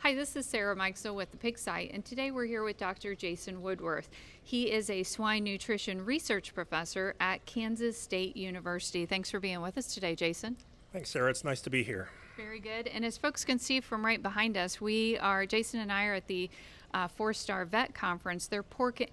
Hi, this is Sarah Mikesell with the Pig Site, and today we're here with Dr. Jason Woodworth. He is a swine nutrition research professor at Kansas State University. Thanks for being with us today, Jason. Thanks, Sarah. It's nice to be here. Very good. And as folks can see from right behind us, Jason and I are at the Four-Star Vet Conference. Their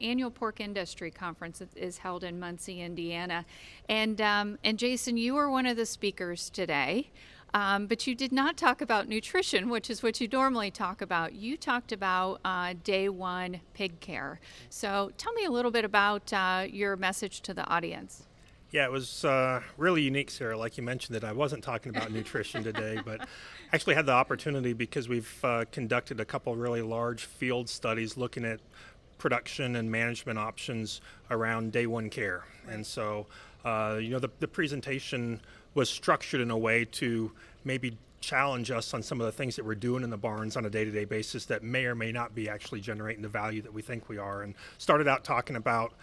annual pork industry conference is held in Muncie, Indiana. And Jason, you are one of the speakers today. But you did not talk about nutrition, which is what you normally talk about. You talked about day one pig care. So tell me a little bit about your message to the audience. Yeah, it was really unique, Sarah. Like you mentioned that I wasn't talking about nutrition today, but actually had the opportunity because we've conducted a couple really large field studies looking at production and management options around day one care. And so, the presentation was structured in a way to maybe challenge us on some of the things that we're doing in the barns on a day-to-day basis that may or may not be actually generating the value that we think we are. And started out talking about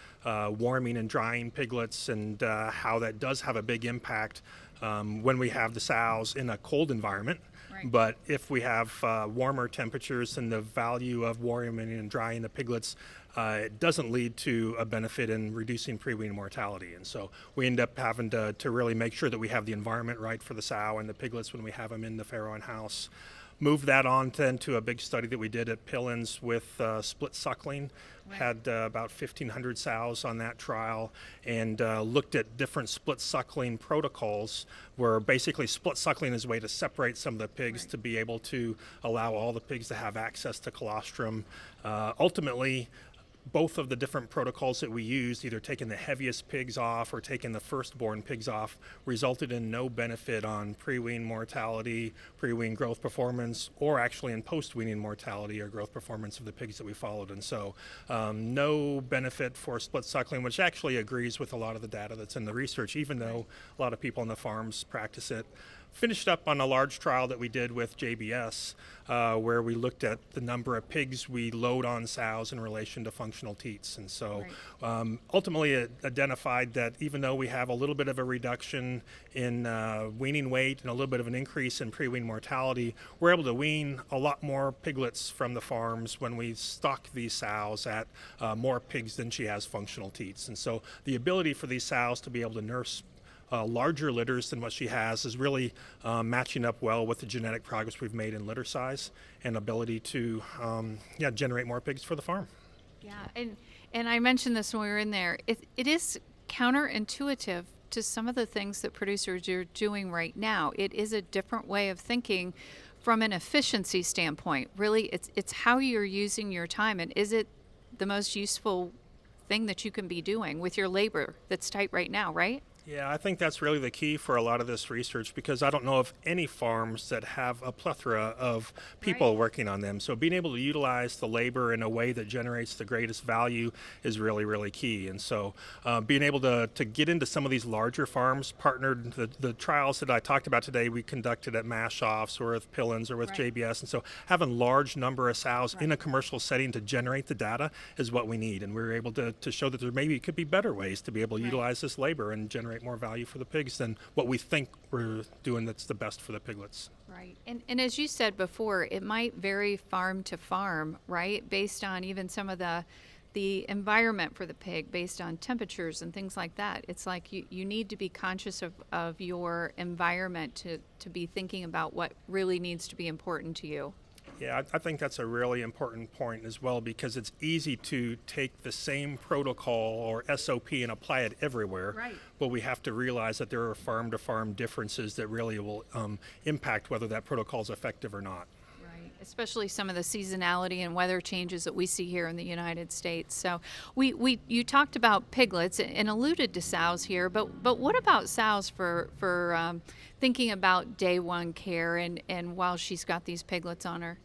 warming and drying piglets and how that does have a big impact when we have the sows in a cold environment. Right. But if we have warmer temperatures, and the value of warming and drying the piglets, it doesn't lead to a benefit in reducing pre-wean mortality. And so we end up having to really make sure that we have the environment right for the sow and the piglets when we have them in the farrowing house. Move that on then to a big study that we did at Pillins with split suckling. Right. Had about 1,500 sows on that trial, and looked at different split suckling protocols where basically split suckling is a way to separate some of the pigs Right. to be able to allow all the pigs to have access to colostrum. Ultimately, both of the different protocols that we used, either taking the heaviest pigs off or taking the firstborn pigs off, resulted in no benefit on pre-wean mortality, pre-wean growth performance, or actually in post-weaning mortality or growth performance of the pigs that we followed. And so no benefit for split suckling, which actually agrees with a lot of the data that's in the research, even though a lot of people on the farms practice it. Finished up on a large trial that we did with JBS, where we looked at the number of pigs we load on sows in relation to functional teats. And so ultimately it identified that even though we have a little bit of a reduction in weaning weight and a little bit of an increase in pre-wean mortality, we're able to wean a lot more piglets from the farms when we stock these sows at more pigs than she has functional teats. And so the ability for these sows to be able to nurse larger litters than what she has is really matching up well with the genetic progress we've made in litter size and ability to generate more pigs for the farm. Yeah, and I mentioned this when we were in there. It is counterintuitive to some of the things that producers are doing right now. It is a different way of thinking from an efficiency standpoint. Really, it's how you're using your time, and is it the most useful thing that you can be doing with your labor that's tight right now, right? Yeah, I think that's really the key for a lot of this research, because I don't know of any farms that have a plethora of people working on them. So being able to utilize the labor in a way that generates the greatest value is really, really key. And so being able to get into some of these larger farms, partnered, the trials that I talked about today, we conducted at Mash-Offs or with Pillins or with JBS. And so having large number of sows in a commercial setting to generate the data is what we need. And we were able to show that there maybe could be better ways to be able to utilize this labor and generate more value for the pigs than what we think we're doing that's the best for the piglets. Right. And as you said before, it might vary farm to farm, right? Based on even some of the environment for the pig, based on temperatures and things like that. It's like you need to be conscious of your environment to be thinking about what really needs to be important to you. Yeah, I think that's a really important point as well, because it's easy to take the same protocol or SOP and apply it everywhere. Right. But we have to realize that there are farm-to-farm differences that really will impact whether that protocol is effective or not. Right, especially some of the seasonality and weather changes that we see here in the United States. So you talked about piglets and alluded to sows here, but what about sows for thinking about day one care and while she's got these piglets on her?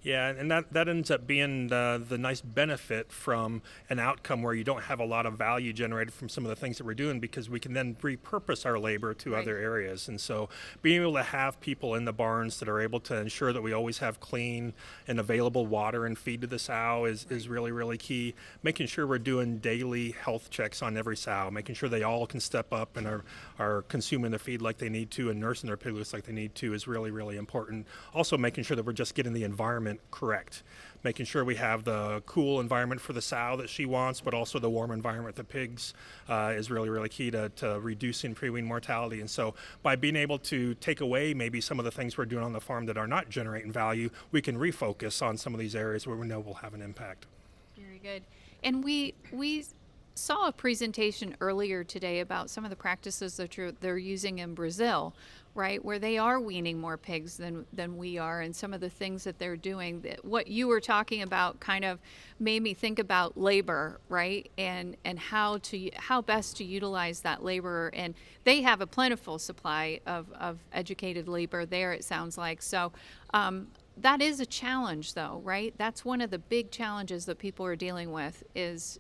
Yeah, and that ends up being the nice benefit from an outcome where you don't have a lot of value generated from some of the things that we're doing, because we can then repurpose our labor to other areas. And so being able to have people in the barns that are able to ensure that we always have clean and available water and feed to the sow is really, really key. Making sure we're doing daily health checks on every sow, making sure they all can step up and are consuming their feed like they need to and nursing their piglets like they need to is really, really important. Also making sure that we're just getting the environment environment correct. Making sure we have the cool environment for the sow that she wants, but also the warm environment with the pigs is really, really key to reducing pre-wean mortality. And so by being able to take away maybe some of the things we're doing on the farm that are not generating value, we can refocus on some of these areas where we know will have an impact. Very good. And we saw a presentation earlier today about some of the practices that they're using in Brazil, right, where they are weaning more pigs than we are, and some of the things that they're doing. What you were talking about kind of made me think about labor, right, and how best to utilize that labor. And they have a plentiful supply of educated labor there, it sounds like. So that is a challenge, though, right? That's one of the big challenges that people are dealing with is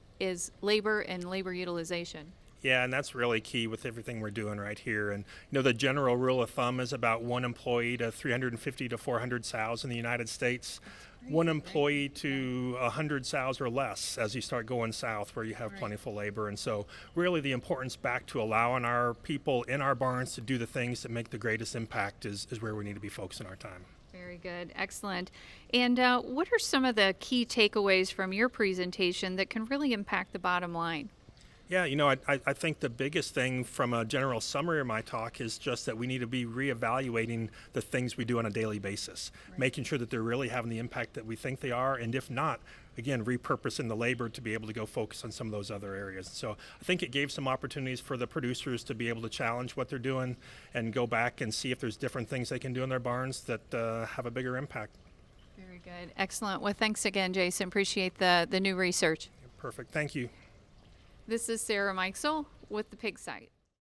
labor and labor utilization. Yeah, and that's really key with everything we're doing right here. And the general rule of thumb is about 1 employee to 350 to 400 sows in the United States. 1 employee to 100 sows or less as you start going south where you have plentiful labor. And so really the importance back to allowing our people in our barns to do the things that make the greatest impact is where we need to be focusing our time. Very good. Excellent. And what are some of the key takeaways from your presentation that can really impact the bottom line? Yeah, I think the biggest thing from a general summary of my talk is just that we need to be reevaluating the things we do on a daily basis, making sure that they're really having the impact that we think they are, and if not, again, repurposing the labor to be able to go focus on some of those other areas. So I think it gave some opportunities for the producers to be able to challenge what they're doing and go back and see if there's different things they can do in their barns that have a bigger impact. Very good. Excellent. Well, thanks again, Jason. Appreciate the new research. Perfect. Thank you. This is Sarah Mikesell with the Pig Site.